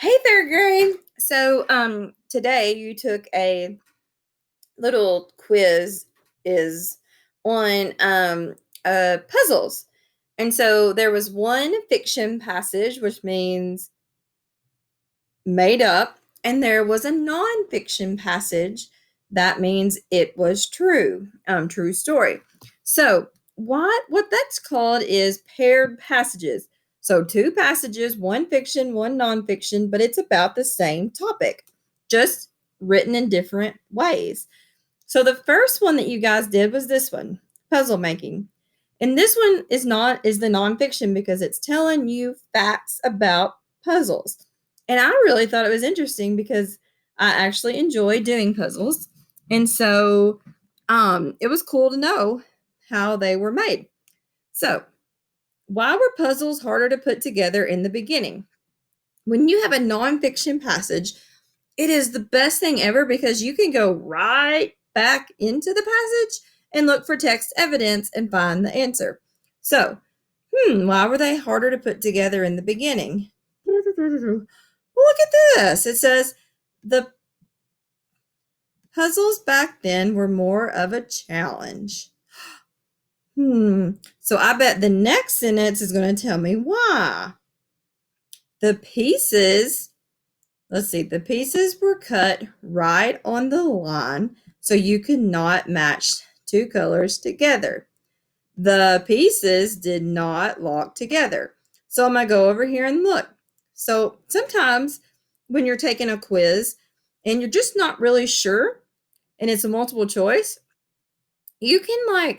Hey there, Gray. So today you took a little quiz is on puzzles. And so there was one fiction passage, which means made up, and there was a nonfiction passage that means it was true, true story. So what that's called is paired passages. So two passages, one fiction, one nonfiction, but it's about the same topic, just written in different ways. So the first one that you guys did was this one, puzzle making. And this one is the nonfiction because it's telling you facts about puzzles. And I really thought it was interesting because I actually enjoy doing puzzles. And so it was cool to know how they were made. So, why were puzzles harder to put together in the beginning? When you have a nonfiction passage, it is the best thing ever because you can go right back into the passage and look for text evidence and find the answer. So, why were they harder to put together in the beginning? Look at this. It says the puzzles back then were more of a challenge. So I bet the next sentence is going to tell me why. The pieces, the pieces were cut right on the line so you could not match two colors together. The pieces did not lock together. So I'm going to go over here and look. So sometimes when you're taking a quiz and you're just not really sure and it's a multiple choice, you can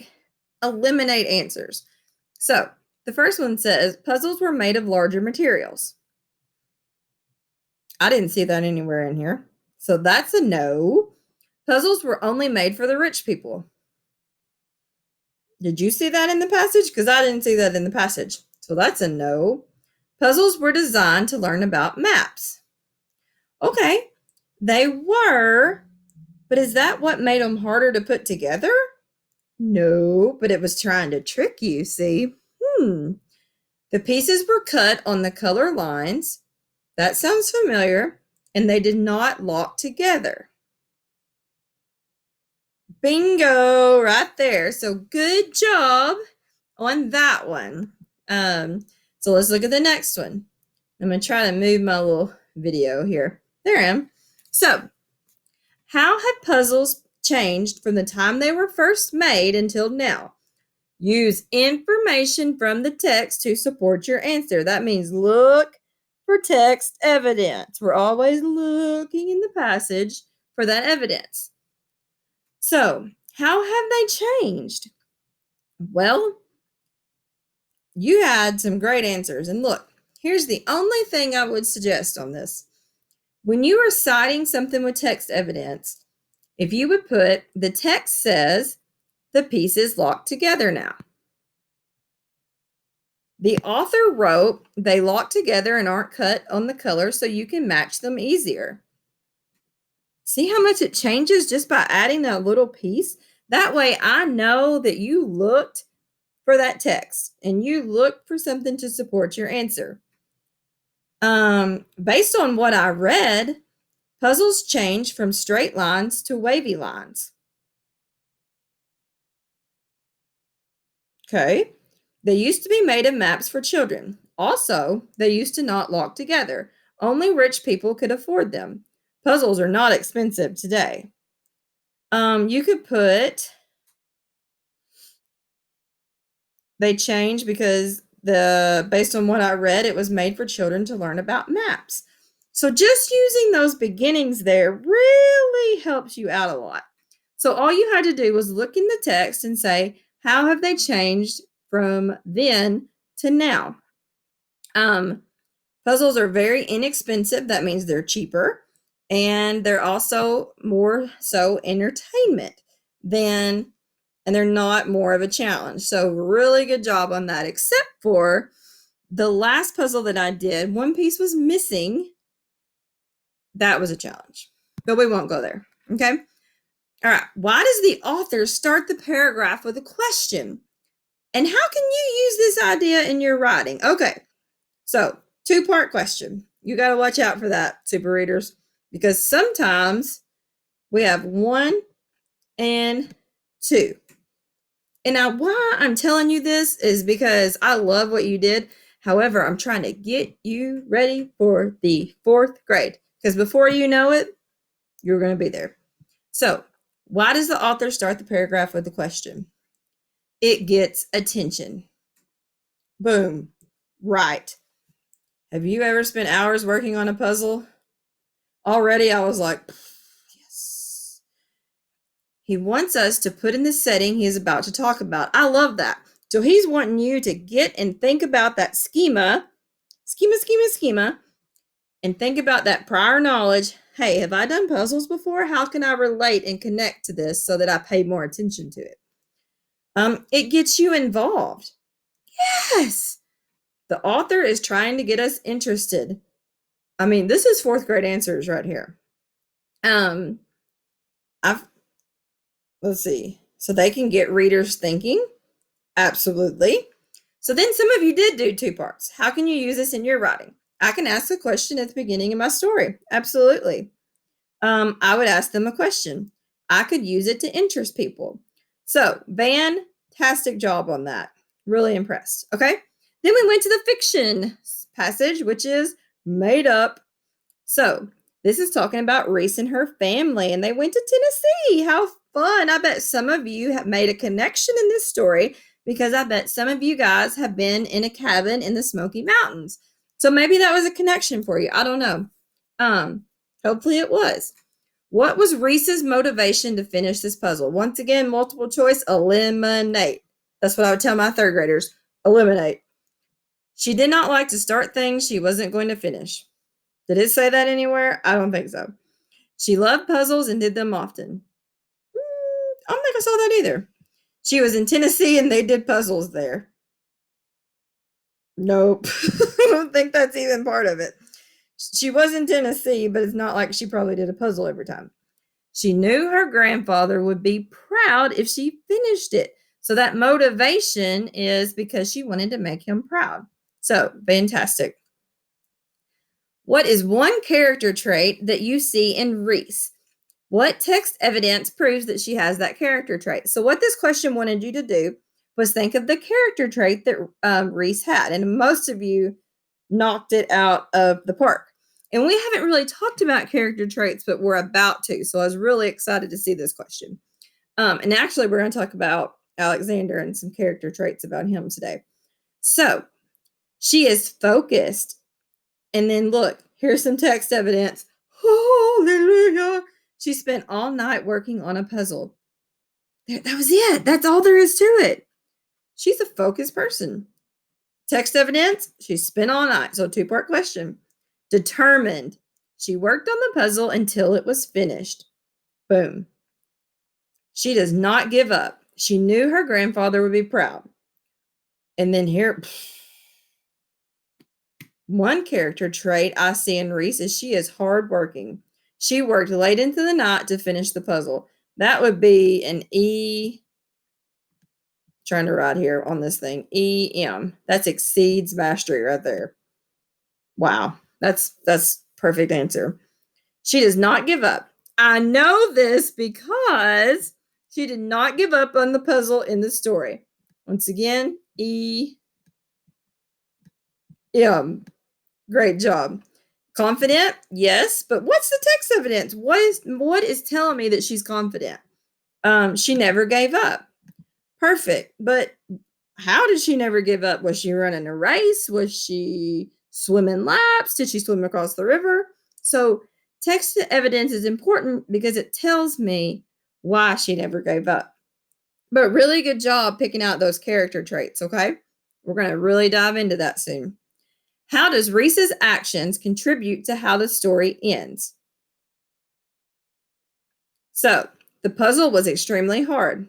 eliminate answers. So the first one says puzzles were made of larger materials. I didn't see that anywhere in here. So that's a no. Puzzles were only made for the rich people. Did you see that in the passage? Because I didn't see that in the passage. So that's a no. Puzzles were designed to learn about maps. Okay, they were, but is that what made them harder to put together? No, but it was trying to trick you, see? The pieces were cut on the color lines. That sounds familiar. And they did not lock together. Bingo, right there. So good job on that one. So let's look at the next one. I'm going to try to move my little video here. There I am. So, how have puzzles changed from the time they were first made until now? Use information from the text to support your answer. That means look for text evidence. We're always looking in the passage for that evidence. So, how have they changed? Well, you had some great answers. And look, here's the only thing I would suggest on this. When you are citing something with text evidence, if you would put the text says the pieces lock together now. The author wrote they lock together and aren't cut on the color so you can match them easier. See how much it changes just by adding that little piece? That way I know that you looked for that text and you looked for something to support your answer. Based on what I read, puzzles change from straight lines to wavy lines. Okay. They used to be made of maps for children. Also, they used to not lock together. Only rich people could afford them. Puzzles are not expensive today. You could put they change because based on what I read, it was made for children to learn about maps. So just using those beginnings there really helps you out a lot. So all you had to do was look in the text and say, how have they changed from then to now? Puzzles are very inexpensive. That means they're cheaper. And they're also more so entertainment and they're not more of a challenge. So really good job on that, except for the last puzzle that I did, one piece was missing. That was a challenge, but we won't go there. Okay. All right. Why does the author start the paragraph with a question? And how can you use this idea in your writing? Okay. So 2-part question. You got to watch out for that, super readers, because sometimes we have 1 and 2. And now, why I'm telling you this is because I love what you did. However, I'm trying to get you ready for the 4th grade, because before you know it, you're going to be there. So, why does the author start the paragraph with the question? It gets attention. Boom. Right. Have you ever spent hours working on a puzzle? Already, I was like, yes. He wants us to put in the setting he is about to talk about. I love that. So he's wanting you to get and think about that schema, and think about that prior knowledge. Hey, have I done puzzles before? How can I relate and connect to this so that I pay more attention to it? It gets you involved. Yes. The author is trying to get us interested. I mean, this is 4th grade answers right here. I've let's see. So they can get readers thinking. Absolutely. So then some of you did do 2 parts. How can you use this in your writing? I can ask a question at the beginning of my story. Absolutely. I would ask them a question. I could use it to interest people. So, fantastic job on that. Really impressed. Okay. Then we went to the fiction passage, which is made up. So, this is talking about Reese and her family, and they went to Tennessee. How fun. I bet some of you have made a connection in this story because I bet some of you guys have been in a cabin in the Smoky Mountains. So maybe that was a connection for you. I don't know. Hopefully it was. What was Reese's motivation to finish this puzzle? Once again, multiple choice, eliminate. That's what I would tell my 3rd graders. Eliminate. She did not like to start things she wasn't going to finish. Did it say that anywhere? I don't think so. She loved puzzles and did them often. I don't think I saw that either. She was in Tennessee and they did puzzles there. Nope. I don't think that's even part of it. She was in Tennessee, but it's not like she probably did a puzzle every time. She knew her grandfather would be proud if she finished it. So that motivation is because she wanted to make him proud. So, fantastic. What is one character trait that you see in Reese? What text evidence proves that she has that character trait? So, what this question wanted you to do was think of the character trait that Reese had. And most of you knocked it out of the park. And we haven't really talked about character traits, but we're about to. So, I was really excited to see this question. And actually, we're going to talk about Alexander and some character traits about him today. So, she is focused. And then look, here's some text evidence. Hallelujah. She spent all night working on a puzzle. That was it. That's all there is to it. She's a focused person. Text evidence, she spent all night. So, 2-part question. Determined. She worked on the puzzle until it was finished. Boom. She does not give up. She knew her grandfather would be proud. And then here, one character trait I see in Reese is she is hardworking. She worked late into the night to finish the puzzle. That would be an E. Trying to write here on this thing. EM. That's exceeds mastery right there. Wow. That's perfect answer. She does not give up. I know this because she did not give up on the puzzle in the story. Once again, great job. Confident? Yes, but what's the text evidence? What is telling me that she's confident? She never gave up. Perfect. But how did she never give up? Was she running a race? Was she swimming laps? Did she swim across the river? So text evidence is important because it tells me why she never gave up. But really good job picking out those character traits, okay? We're going to really dive into that soon. How does Reese's actions contribute to how the story ends? So, the puzzle was extremely hard.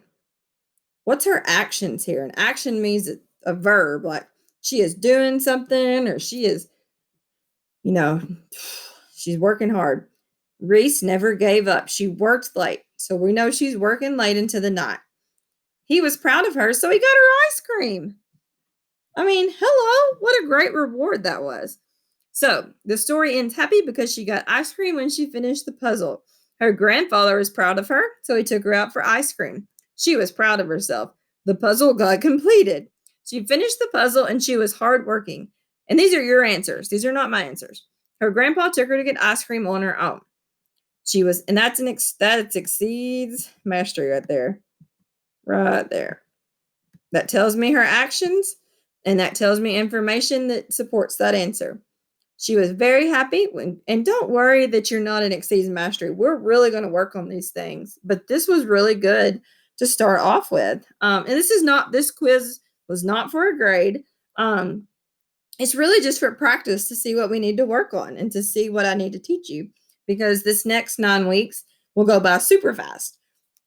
What's her actions here? An action means a verb, like she is doing something or she is, she's working hard. Reese never gave up. She worked late. So we know she's working late into the night. He was proud of her, so he got her ice cream. I mean, hello, what a great reward that was. So the story ends happy because she got ice cream when she finished the puzzle. Her grandfather was proud of her, so he took her out for ice cream. She was proud of herself. The puzzle got completed. She finished the puzzle and she was hardworking. And these are your answers. These are not my answers. Her grandpa took her to get ice cream on her own. She was, and that exceeds mastery right there. Right there. That tells me her actions, and that tells me information that supports that answer. She was very happy. And don't worry that you're not in exceeds mastery. We're really going to work on these things, but this was really good to start off with. And this quiz was not for a grade. Um, it's really just for practice to see what we need to work on and to see what I need to teach you, because this next 9 weeks will go by super fast.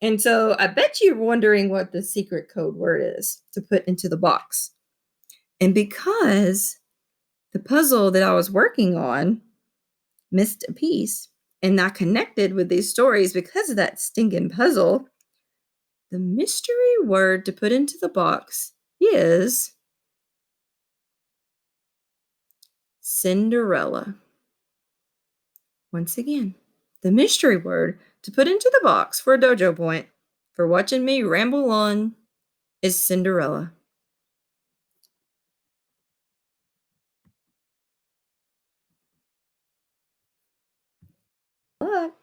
And so I bet you're wondering what the secret code word is to put into the box. And because the puzzle that I was working on missed a piece and not connected with these stories because of that stinking puzzle, the mystery word to put into the box is Cinderella. Once again, the mystery word to put into the box for a dojo point for watching me ramble on is Cinderella. Good luck.